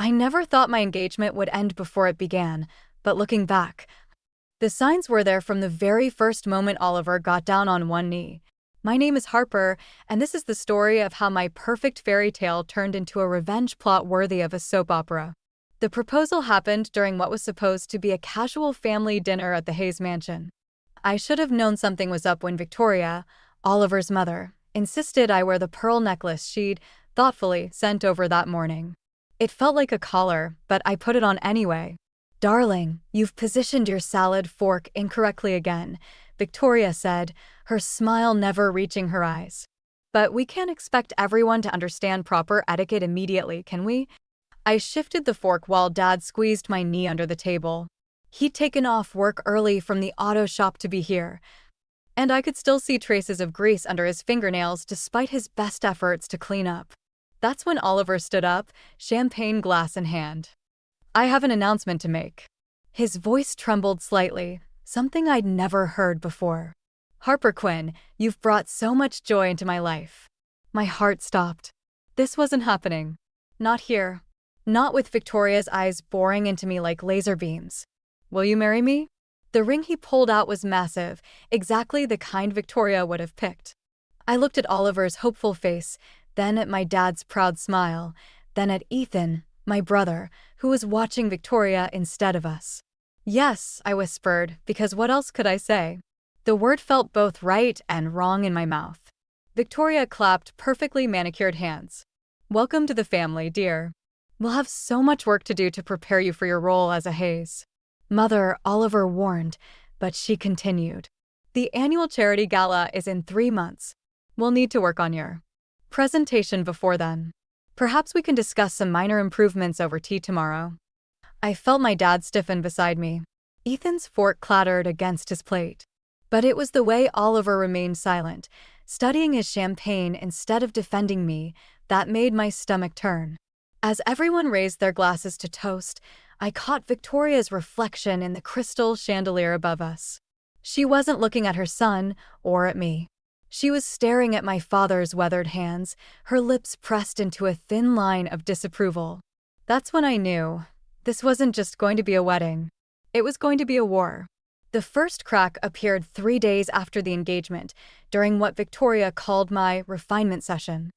I never thought my engagement would end before it began, but looking back, the signs were there from the very first moment Oliver got down on one knee. My name is Harper, and this is the story of how my perfect fairy tale turned into a revenge plot worthy of a soap opera. The proposal happened during what was supposed to be a casual family dinner at the Hayes mansion. I should have known something was up when Victoria, Oliver's mother, insisted I wear the pearl necklace she'd thoughtfully sent over that morning. It felt like a collar, but I put it on anyway. "Darling, you've positioned your salad fork incorrectly again," Victoria said, her smile never reaching her eyes. "But we can't expect everyone to understand proper etiquette immediately, can we?" I shifted the fork while Dad squeezed my knee under the table. He'd taken off work early from the auto shop to be here, and I could still see traces of grease under his fingernails despite his best efforts to clean up. That's when Oliver stood up, champagne glass in hand. "I have an announcement to make." His voice trembled slightly, something I'd never heard before. "Harper Quinn, you've brought so much joy into my life." My heart stopped. This wasn't happening. Not here. Not with Victoria's eyes boring into me like laser beams. "Will you marry me?" The ring he pulled out was massive, exactly the kind Victoria would have picked. I looked at Oliver's hopeful face, then at my dad's proud smile, then at Ethan, my brother, who was watching Victoria instead of us. "Yes," I whispered, because what else could I say? The word felt both right and wrong in my mouth. Victoria clapped perfectly manicured hands. "Welcome to the family, dear. We'll have so much work to do to prepare you for your role as a Hayes." "Mother," Oliver warned, but she continued. "The annual charity gala is in 3 months. We'll need to work on your presentation before then. Perhaps we can discuss some minor improvements over tea tomorrow." I felt my dad stiffen beside me. Ethan's fork clattered against his plate. But it was the way Oliver remained silent, studying his champagne instead of defending me, that made my stomach turn. As everyone raised their glasses to toast, I caught Victoria's reflection in the crystal chandelier above us. She wasn't looking at her son or at me. She was staring at my father's weathered hands, her lips pressed into a thin line of disapproval. That's when I knew this wasn't just going to be a wedding. It was going to be a war. The first crack appeared 3 days after the engagement, during what Victoria called my refinement session.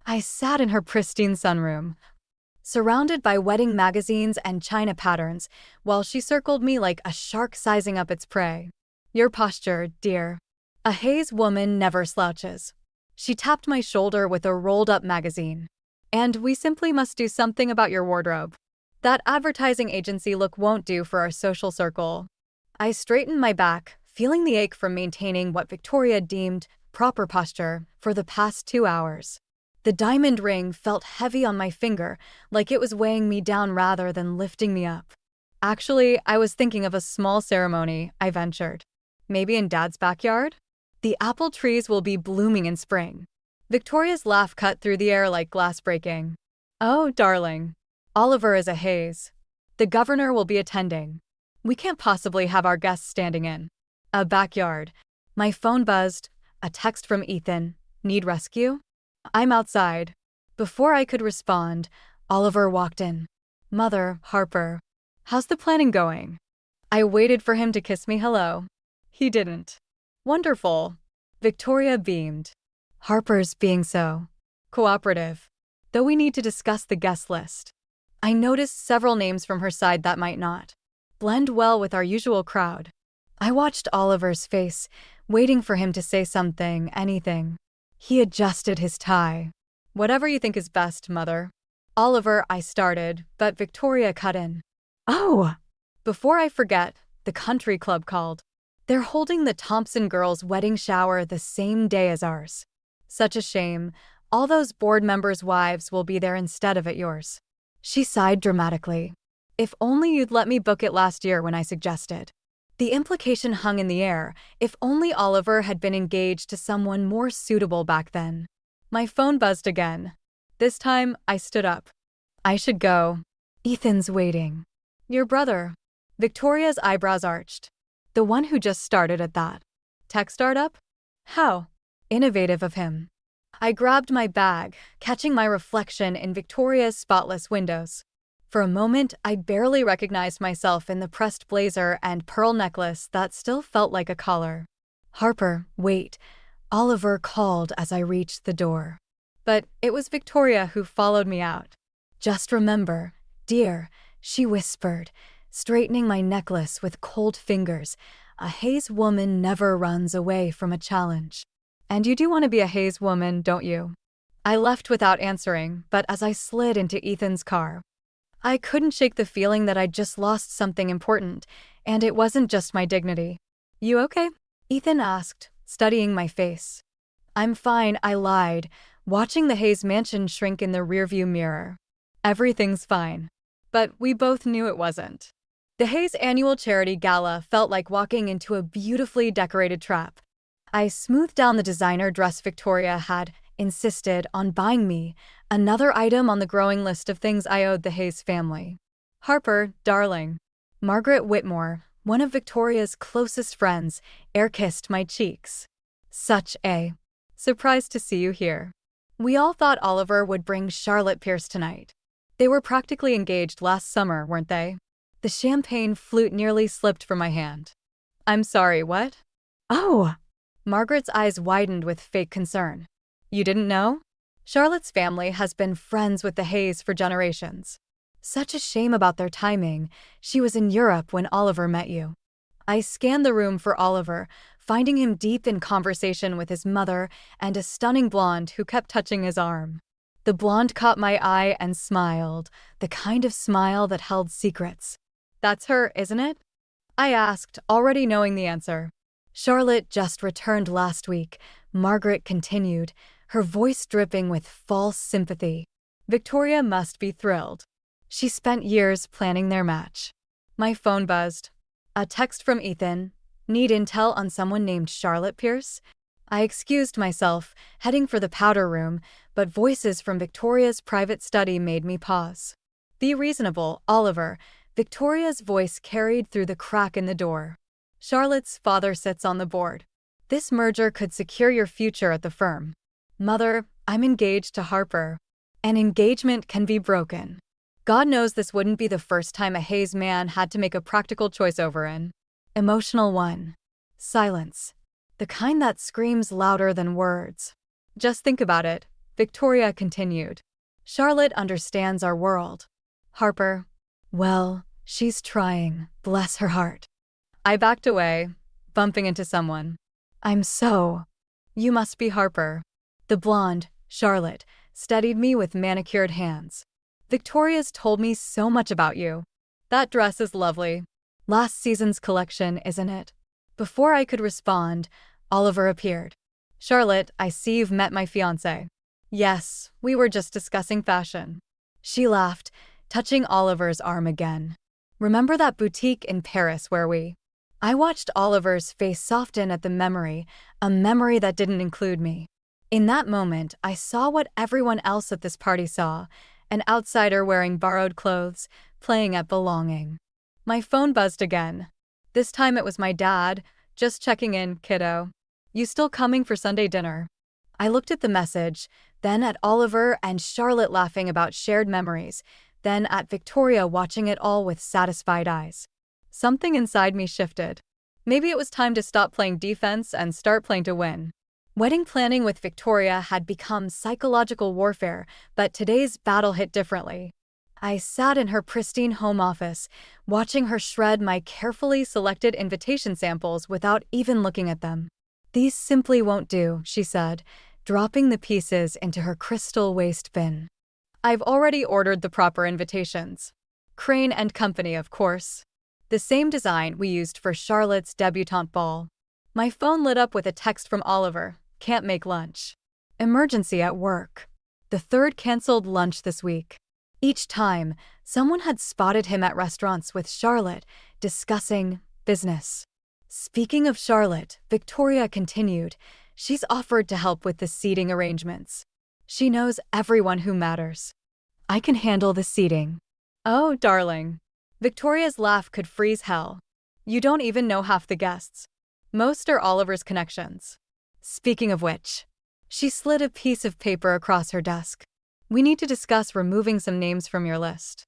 I sat in her pristine sunroom, surrounded by wedding magazines and china patterns, while she circled me like a shark sizing up its prey. "Your posture, dear. A Hayes woman never slouches." She tapped my shoulder with a rolled-up magazine. "And we simply must do something about your wardrobe. That advertising agency look won't do for our social circle." I straightened my back, feeling the ache from maintaining what Victoria deemed proper posture for the past 2 hours. The diamond ring felt heavy on my finger, like it was weighing me down rather than lifting me up. "Actually, I was thinking of a small ceremony," I ventured. "Maybe in Dad's backyard? The apple trees will be blooming in spring." Victoria's laugh cut through the air like glass breaking. "Oh, darling. Oliver is a Hayes. The governor will be attending. We can't possibly have our guests standing in a backyard." My phone buzzed. A text from Ethan. "Need rescue?" "I'm outside." Before I could respond, Oliver walked in. "Mother, Harper. How's the planning going?" I waited for him to kiss me hello. He didn't. "Wonderful." Victoria beamed. "Harper's being so cooperative. Though we need to discuss the guest list." I noticed several names from her side that might not blend well with our usual crowd. I watched Oliver's face, waiting for him to say something, anything. He adjusted his tie. "Whatever you think is best, Mother." "Oliver," I started, but Victoria cut in. "Oh!" Before I forget, the country club called. "They're holding the Thompson girls' wedding shower the same day as ours. Such a shame. All those board members' wives will be there instead of at yours." She sighed dramatically. "If only you'd let me book it last year when I suggested." The implication hung in the air. If only Oliver had been engaged to someone more suitable back then. My phone buzzed again. This time, I stood up. "I should go. Ethan's waiting." "Your brother." Victoria's eyebrows arched. "The one who just started at that tech startup? How innovative of him." I grabbed my bag, catching my reflection in Victoria's spotless windows. For a moment, I barely recognized myself in the pressed blazer and pearl necklace that still felt like a collar. "Harper, wait," Oliver called as I reached the door. But it was Victoria who followed me out. "Just remember, dear," she whispered, straightening my necklace with cold fingers, "a Hayes woman never runs away from a challenge." And you do want to be a Hayes woman, don't you? I left without answering, but as I slid into Ethan's car, I couldn't shake the feeling that I'd just lost something important, and it wasn't just my dignity. "You okay?" Ethan asked, studying my face. "I'm fine," I lied, watching the Hayes mansion shrink in the rearview mirror. "Everything's fine." But we both knew it wasn't. The Hayes annual charity gala felt like walking into a beautifully decorated trap. I smoothed down the designer dress Victoria had insisted on buying me, another item on the growing list of things I owed the Hayes family. "Harper, darling." Margaret Whitmore, one of Victoria's closest friends, air-kissed my cheeks. "Such a surprise to see you here." We all thought Oliver would bring Charlotte Pierce tonight. They were practically engaged last summer, weren't they? The champagne flute nearly slipped from my hand. "I'm sorry, what?" "Oh!" Margaret's eyes widened with fake concern. "You didn't know? Charlotte's family has been friends with the Hayes for generations. Such a shame about their timing. She was in Europe when Oliver met you." I scanned the room for Oliver, finding him deep in conversation with his mother and a stunning blonde who kept touching his arm. The blonde caught my eye and smiled, the kind of smile that held secrets. "That's her, isn't it?" I asked, already knowing the answer. "Charlotte just returned last week," Margaret continued, her voice dripping with false sympathy. "Victoria must be thrilled. She spent years planning their match." My phone buzzed. A text from Ethan. "Need intel on someone named Charlotte Pierce?" I excused myself, heading for the powder room, but voices from Victoria's private study made me pause. "Be reasonable, Oliver." Victoria's voice carried through the crack in the door. "Charlotte's father sits on the board. This merger could secure your future at the firm." "Mother, I'm engaged to Harper." "An engagement can be broken." God knows this wouldn't be the first time a Hayes man had to make a practical choice over an emotional one. Silence. The kind that screams louder than words. "Just think about it," Victoria continued. "Charlotte understands our world. Harper, well, she's trying, bless her heart." I backed away, bumping into someone. "You must be Harper." The blonde, Charlotte, steadied me with manicured hands. "Victoria's told me so much about you. That dress is lovely. Last season's collection, isn't it?" Before I could respond, Oliver appeared. "Charlotte, I see you've met my fiancé." "Yes, we were just discussing fashion." She laughed, touching Oliver's arm again. "Remember that boutique in Paris where we—" I watched Oliver's face soften at the memory, a memory that didn't include me. In that moment, I saw what everyone else at this party saw, an outsider wearing borrowed clothes, playing at belonging. My phone buzzed again. This time it was my dad. "Just checking in, kiddo. You still coming for Sunday dinner?" I looked at the message, then at Oliver and Charlotte laughing about shared memories, then at Victoria watching it all with satisfied eyes. Something inside me shifted. Maybe it was time to stop playing defense and start playing to win. Wedding planning with Victoria had become psychological warfare, but today's battle hit differently. I sat in her pristine home office, watching her shred my carefully selected invitation samples without even looking at them. "These simply won't do," she said, dropping the pieces into her crystal waste bin. "I've already ordered the proper invitations. Crane and Company, of course. The same design we used for Charlotte's debutante ball." My phone lit up with a text from Oliver. "Can't make lunch. Emergency at work." The third canceled lunch this week. Each time, someone had spotted him at restaurants with Charlotte, discussing business. Speaking of Charlotte, Victoria continued, "She's offered to help with the seating arrangements. She knows everyone who matters. I can handle the seating." "Oh, darling." Victoria's laugh could freeze hell. "You don't even know half the guests. Most are Oliver's connections." Speaking of which, she slid a piece of paper across her desk. "We need to discuss removing some names from your list."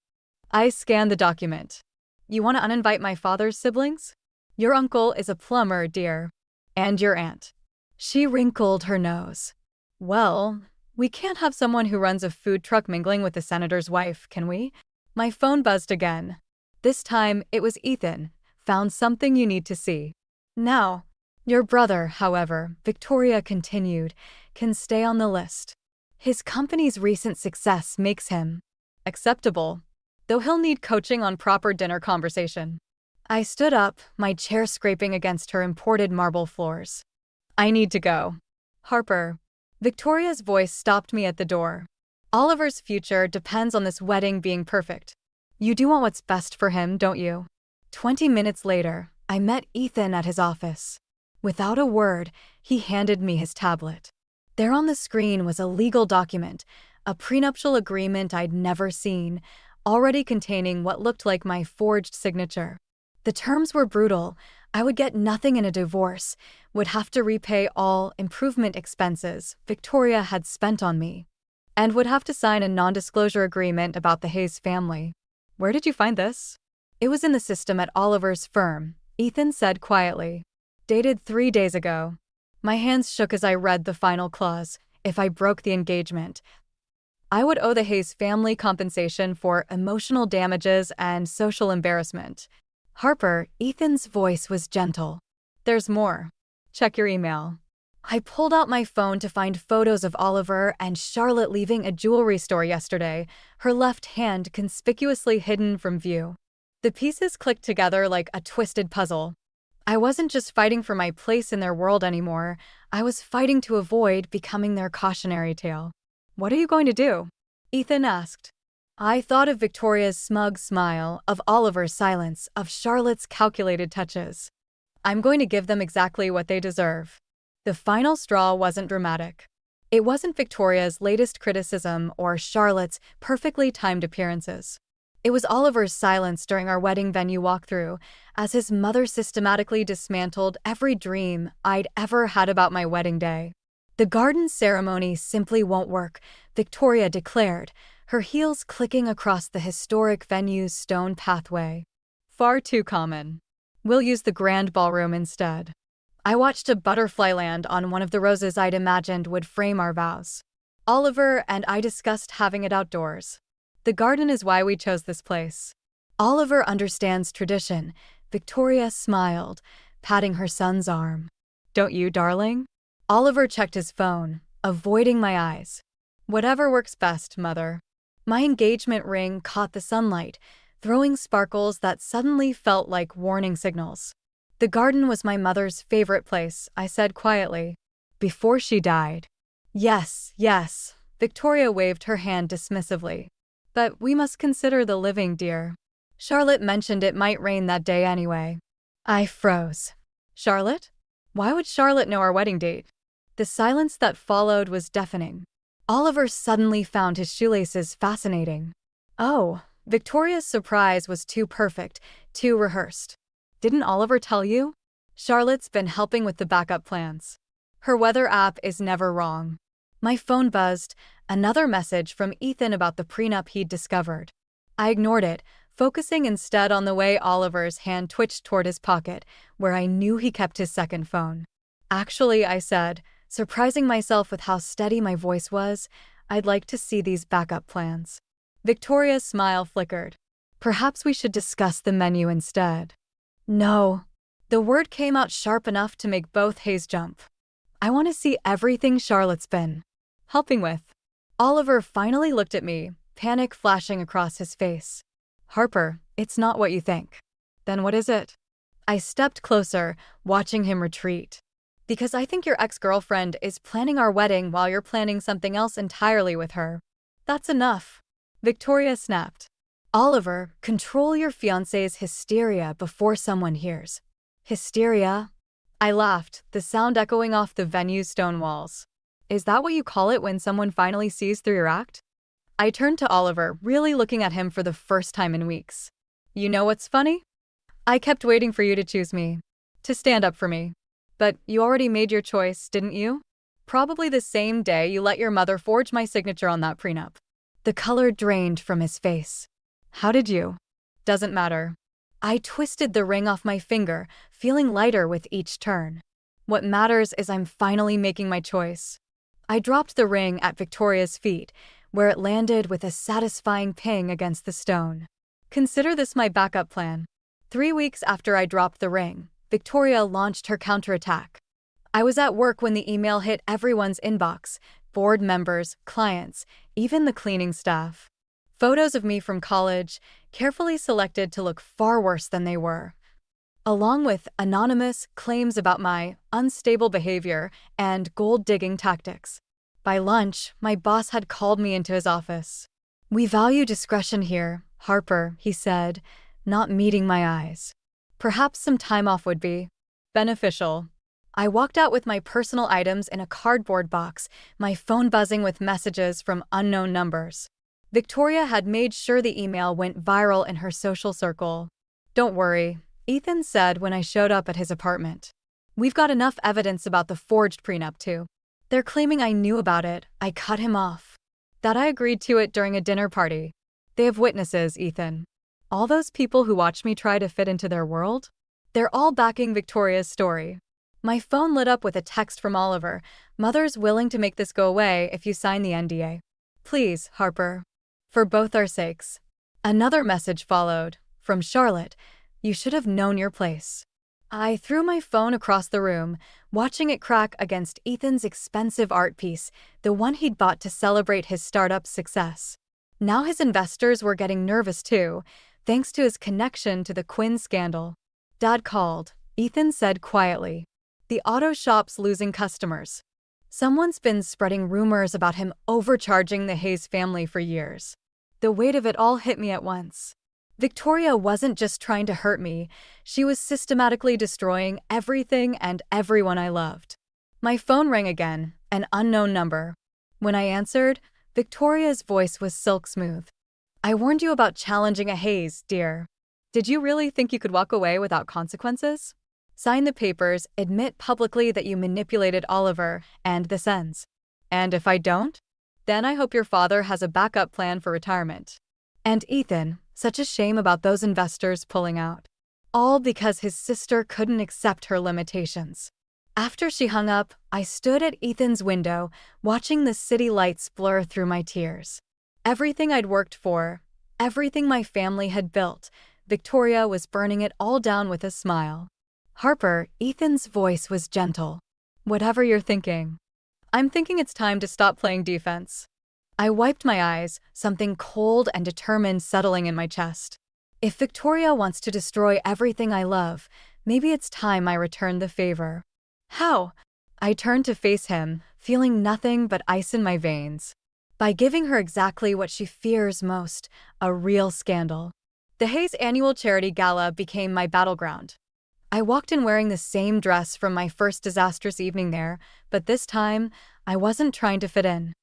I scanned the document. You want to uninvite my father's siblings? Your uncle is a plumber, dear. And your aunt. She wrinkled her nose. Well, we can't have someone who runs a food truck mingling with the senator's wife, can we? My phone buzzed again. This time, it was Ethan. Found something you need to see. Now, your brother, however, Victoria continued, can stay on the list. His company's recent success makes him acceptable, though he'll need coaching on proper dinner conversation. I stood up, my chair scraping against her imported marble floors. I need to go. Harper. Victoria's voice stopped me at the door. Oliver's future depends on this wedding being perfect. You do want what's best for him, don't you? 20 minutes later, I met Ethan at his office. Without a word, he handed me his tablet. There on the screen was a legal document, a prenuptial agreement I'd never seen, already containing what looked like my forged signature. The terms were brutal. I would get nothing in a divorce, would have to repay all improvement expenses Victoria had spent on me, and would have to sign a non-disclosure agreement about the Hayes family. Where did you find this? It was in the system at Oliver's firm, Ethan said quietly. Dated 3 days ago. My hands shook as I read the final clause. If I broke the engagement, I would owe the Hayes family compensation for emotional damages and social embarrassment. Harper, Ethan's voice was gentle. There's more. Check your email. I pulled out my phone to find photos of Oliver and Charlotte leaving a jewelry store yesterday, her left hand conspicuously hidden from view. The pieces clicked together like a twisted puzzle. I wasn't just fighting for my place in their world anymore, I was fighting to avoid becoming their cautionary tale. What are you going to do? Ethan asked. I thought of Victoria's smug smile, of Oliver's silence, of Charlotte's calculated touches. I'm going to give them exactly what they deserve. The final straw wasn't dramatic. It wasn't Victoria's latest criticism or Charlotte's perfectly timed appearances. It was Oliver's silence during our wedding venue walkthrough, as his mother systematically dismantled every dream I'd ever had about my wedding day. The garden ceremony simply won't work, Victoria declared, her heels clicking across the historic venue's stone pathway. Far too common. We'll use the grand ballroom instead. I watched a butterfly land on one of the roses I'd imagined would frame our vows. Oliver and I discussed having it outdoors. The garden is why we chose this place. Oliver understands tradition. Victoria smiled, patting her son's arm. Don't you, darling? Oliver checked his phone, avoiding my eyes. Whatever works best, mother. My engagement ring caught the sunlight, throwing sparkles that suddenly felt like warning signals. The garden was my mother's favorite place, I said quietly, before she died. Yes, yes, Victoria waved her hand dismissively. But we must consider the living, dear. Charlotte mentioned it might rain that day anyway. I froze. Charlotte? Why would Charlotte know our wedding date? The silence that followed was deafening. Oliver suddenly found his shoelaces fascinating. Oh, Victoria's surprise was too perfect, too rehearsed. Didn't Oliver tell you? Charlotte's been helping with the backup plans. Her weather app is never wrong. My phone buzzed, another message from Ethan about the prenup he'd discovered. I ignored it, focusing instead on the way Oliver's hand twitched toward his pocket, where I knew he kept his second phone. Actually, I said, surprising myself with how steady my voice was, I'd like to see these backup plans. Victoria's smile flickered. Perhaps we should discuss the menu instead. No. The word came out sharp enough to make both Hayes jump. I want to see everything Charlotte's been helping with. Oliver finally looked at me, panic flashing across his face. Harper, it's not what you think. Then what is it? I stepped closer, watching him retreat. Because I think your ex-girlfriend is planning our wedding while you're planning something else entirely with her. That's enough. Victoria snapped. Oliver, control your fiancé's hysteria before someone hears. Hysteria? I laughed, the sound echoing off the venue's stone walls. Is that what you call it when someone finally sees through your act? I turned to Oliver, really looking at him for the first time in weeks. You know what's funny? I kept waiting for you to choose me, to stand up for me. But you already made your choice, didn't you? Probably the same day you let your mother forge my signature on that prenup. The color drained from his face. How did you? Doesn't matter. I twisted the ring off my finger, feeling lighter with each turn. What matters is I'm finally making my choice. I dropped the ring at Victoria's feet, where it landed with a satisfying ping against the stone. Consider this my backup plan. 3 weeks after I dropped the ring, Victoria launched her counterattack. I was at work when the email hit everyone's inbox, board members, clients, even the cleaning staff. Photos of me from college, carefully selected to look far worse than they were, along with anonymous claims about my unstable behavior and gold-digging tactics. By lunch, my boss had called me into his office. "We value discretion here, Harper," he said, not meeting my eyes. "Perhaps some time off would be beneficial." I walked out with my personal items in a cardboard box, my phone buzzing with messages from unknown numbers. Victoria had made sure the email went viral in her social circle. "Don't worry," Ethan said when I showed up at his apartment. "We've got enough evidence about the forged prenup, too. They're claiming I knew about it. I cut him off. That I agreed to it during a dinner party. They have witnesses, Ethan. All those people who watched me try to fit into their world? They're all backing Victoria's story." My phone lit up with a text from Oliver. "Mother's willing to make this go away if you sign the NDA. Please, Harper. For both our sakes." Another message followed, from Charlotte. "You should have known your place." I threw my phone across the room, watching it crack against Ethan's expensive art piece, the one he'd bought to celebrate his startup's success. Now his investors were getting nervous too, thanks to his connection to the Quinn scandal. "Dad called," Ethan said quietly. "The auto shop's losing customers. Someone's been spreading rumors about him overcharging the Hayes family for years." The weight of it all hit me at once. Victoria wasn't just trying to hurt me, she was systematically destroying everything and everyone I loved. My phone rang again, an unknown number. When I answered, Victoria's voice was silk smooth. "I warned you about challenging a Hayes, dear. Did you really think you could walk away without consequences? Sign the papers, admit publicly that you manipulated Oliver, and this ends. And if I don't? Then I hope your father has a backup plan for retirement. And Ethan, such a shame about those investors pulling out. All because his sister couldn't accept her limitations." After she hung up, I stood at Ethan's window, watching the city lights blur through my tears. Everything I'd worked for, everything my family had built, Victoria was burning it all down with a smile. "Harper," Ethan's voice was gentle. "Whatever you're thinking. I'm thinking it's time to stop playing defense." I wiped my eyes, something cold and determined settling in my chest. If Victoria wants to destroy everything I love, maybe it's time I return the favor. How? I turned to face him, feeling nothing but ice in my veins. By giving her exactly what she fears most, a real scandal. The Hayes annual charity gala became my battleground. I walked in wearing the same dress from my first disastrous evening there, but this time, I wasn't trying to fit in.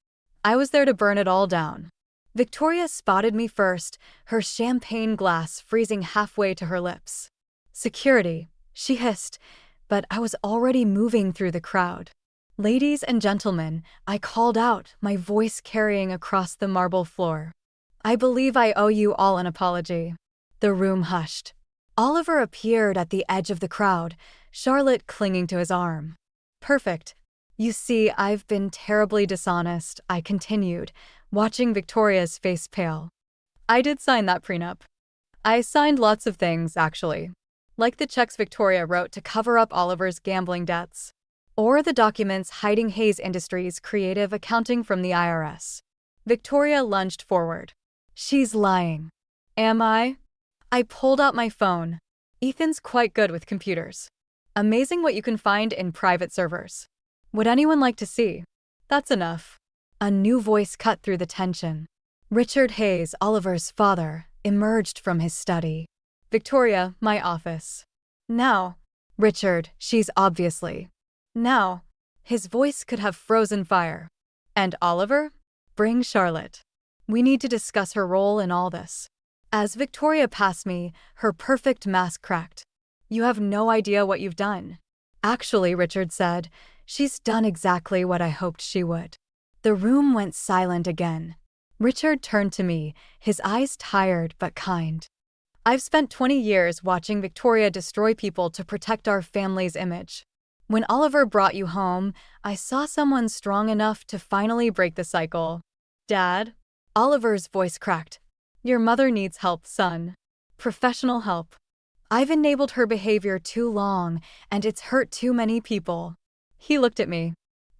I was there to burn it all down. Victoria spotted me first, her champagne glass freezing halfway to her lips. "Security," she hissed, but I was already moving through the crowd. "Ladies and gentlemen," I called out, my voice carrying across the marble floor. "I believe I owe you all an apology." The room hushed. Oliver appeared at the edge of the crowd, Charlotte clinging to his arm. "Perfect. You see, I've been terribly dishonest," I continued, watching Victoria's face pale. "I did sign that prenup. I signed lots of things, actually. Like the checks Victoria wrote to cover up Oliver's gambling debts. Or the documents hiding Hayes Industries' creative accounting from the IRS." Victoria lunged forward. "She's lying." "Am I?" I pulled out my phone. Ethan's quite good with computers. Amazing what you can find in private servers. "Would anyone like to see?" "That's enough." A new voice cut through the tension. Richard Hayes, Oliver's father, emerged from his study. "Victoria, my office." "Now." "Richard, she's obviously." "Now." His voice could have frozen fire. "And Oliver? Bring Charlotte. We need to discuss her role in all this." As Victoria passed me, her perfect mask cracked. "You have no idea what you've done." "Actually," Richard said, "she's done exactly what I hoped she would." The room went silent again. Richard turned to me, his eyes tired but kind. I've spent 20 years watching Victoria destroy people to protect our family's image. When Oliver brought you home, I saw someone strong enough to finally break the cycle. Dad? Oliver's voice cracked. Your mother needs help, son. Professional help. I've enabled her behavior too long, and it's hurt too many people. He looked at me.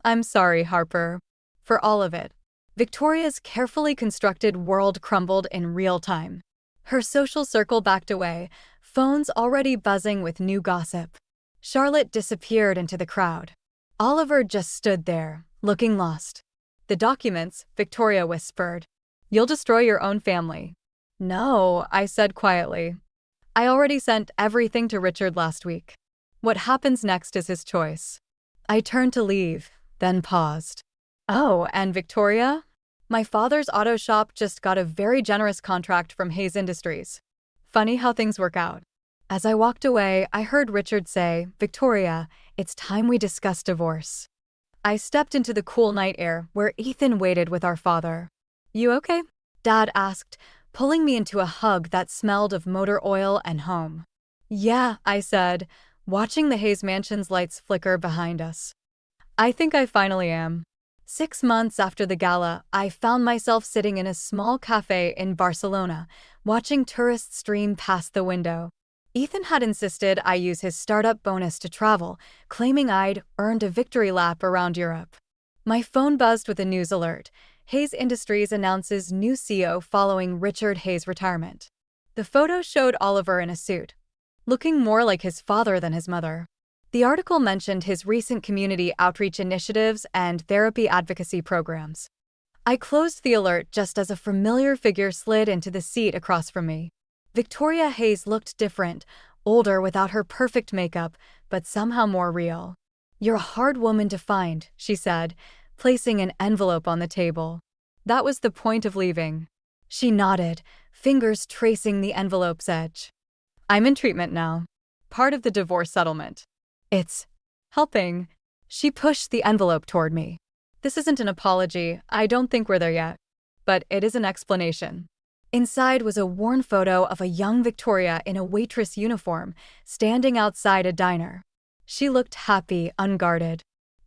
I'm sorry, Harper. For all of it. Victoria's carefully constructed world crumbled in real time. Her social circle backed away, phones already buzzing with new gossip. Charlotte disappeared into the crowd. Oliver just stood there, looking lost. The documents, Victoria whispered. You'll destroy your own family. No, I said quietly. I already sent everything to Richard last week. What happens next is his choice. I turned to leave, then paused. Oh, and Victoria? My father's auto shop just got a very generous contract from Hayes Industries. Funny how things work out. As I walked away, I heard Richard say, Victoria, it's time we discuss divorce. I stepped into the cool night air where Ethan waited with our father. You okay? Dad asked, pulling me into a hug that smelled of motor oil and home. Yeah, I said, watching the Hayes Mansion's lights flicker behind us. I think I finally am. 6 months after the gala, I found myself sitting in a small cafe in Barcelona, watching tourists stream past the window. Ethan had insisted I use his startup bonus to travel, claiming I'd earned a victory lap around Europe. My phone buzzed with a news alert. Hayes Industries announces new CEO following Richard Hayes' retirement. The photo showed Oliver in a suit, looking more like his father than his mother. The article mentioned his recent community outreach initiatives and therapy advocacy programs. I closed the alert just as a familiar figure slid into the seat across from me. Victoria Hayes looked different, older without her perfect makeup, but somehow more real. You're a hard woman to find, she said, placing an envelope on the table. That was the point of leaving. She nodded, fingers tracing the envelope's edge. I'm in treatment now. Part of the divorce settlement. It's helping. She pushed the envelope toward me. This isn't an apology. I don't think we're there yet. But it is an explanation. Inside was a worn photo of a young Victoria in a waitress uniform, standing outside a diner. She looked happy, unguarded.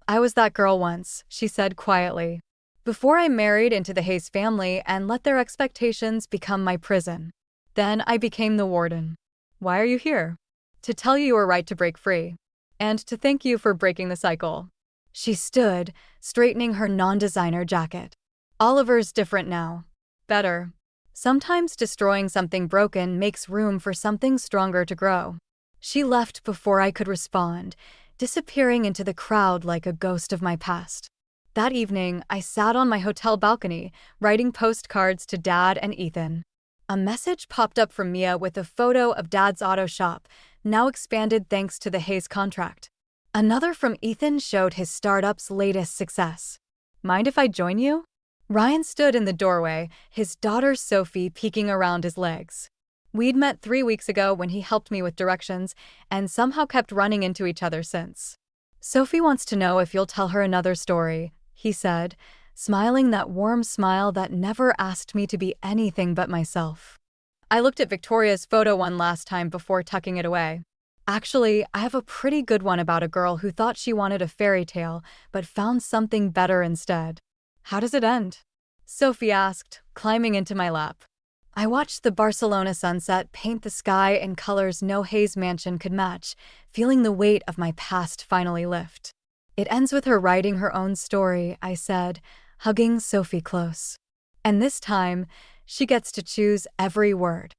I was that girl once, she said quietly. Before I married into the Hayes family and let their expectations become my prison. Then I became the warden. Why are you here? To tell you are right to break free. And to thank you for breaking the cycle. She stood, straightening her non-designer jacket. Oliver's different now. Better. Sometimes destroying something broken makes room for something stronger to grow. She left before I could respond, disappearing into the crowd like a ghost of my past. That evening, I sat on my hotel balcony, writing postcards to Dad and Ethan. A message popped up from Mia with a photo of Dad's auto shop, now expanded thanks to the Hayes contract. Another from Ethan showed his startup's latest success. Mind if I join you? Ryan stood in the doorway, his daughter Sophie peeking around his legs. We'd met 3 weeks ago when he helped me with directions, and somehow kept running into each other since. Sophie wants to know if you'll tell her another story, he said, smiling that warm smile that never asked me to be anything but myself. I looked at Victoria's photo one last time before tucking it away. Actually, I have a pretty good one about a girl who thought she wanted a fairy tale, but found something better instead. How does it end? Sophie asked, climbing into my lap. I watched the Barcelona sunset paint the sky in colors no Hayes mansion could match, feeling the weight of my past finally lift. It ends with her writing her own story, I said, hugging Sophie close. And this time, she gets to choose every word.